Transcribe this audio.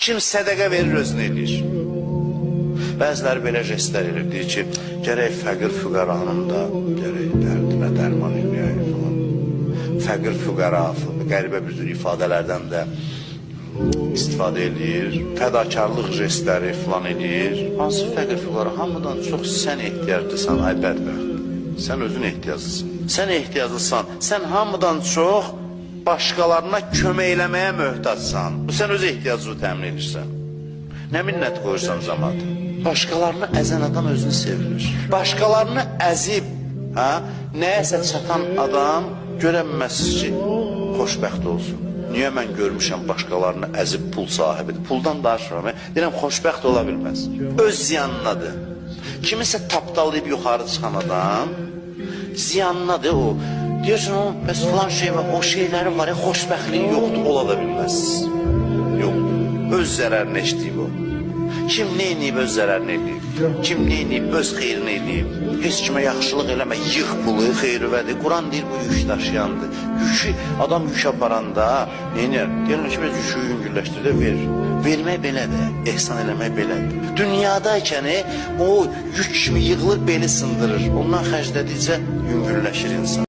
Kim sədəqə verir, özünü edir. Bəziləri belə jestlər edir, deyir ki, gərək fəqir füqəranın da gərək dərdinə dərman eləyək falan. Fəqir füqəra, qəribə bir cür ifadələrdən də istifadə edir, fədakarlıq jestləri falan edir. Hansı fəqir füqəra? Hamıdan çox sən ehtiyaclısan, ay bədbəxt. Sən özün ehtiyaclısın. Sən ehtiyaclısan, sən hamıdan çox başqalarına kömək eləməyə möhtacsan. Sən öz ehtiyacını təmin edirsən. Nə minnət qoyursan cəmaata? Başqalarını əzən adam özünü sevilir. Başqalarını əzib, nəyəsə çatan adam görənməsiz ki, xoşbəxt olsun. Niyə mən görmüşəm başqalarını əzib pul sahibidir? Puldan danışmıram. Deyirəm, xoşbəxt ola bilməz. Öz ziyanınadır. Kimisə tapdalayıb yuxarı çıxan adam, ziyanınadır o. Deyirsən, bəs filan şey var, o şeylərin var, xoşbəxtliyi yoxdur, ola da bilməz. Yoxdur. Öz zərərini eşdiyib o. Kim nə eləyib, öz zərərini eləyib. Kim nə eləyib, öz xeyrini eləyib. Heç kimə yaxşılıq eləmə, yığ pulu, xeyrüvədir. Quran deyir, bu yük daşıyandır. Yükü, adam yük aparanda, neynir? Deyirlər ki, biz yükü yüngülləşdir də ver. Vermək belədir, ehsan eləmək belədir. Dünyadaykən o yük kimi yığılır, beli sındırır. Ondan xərclədikcə yüngülləşir insan.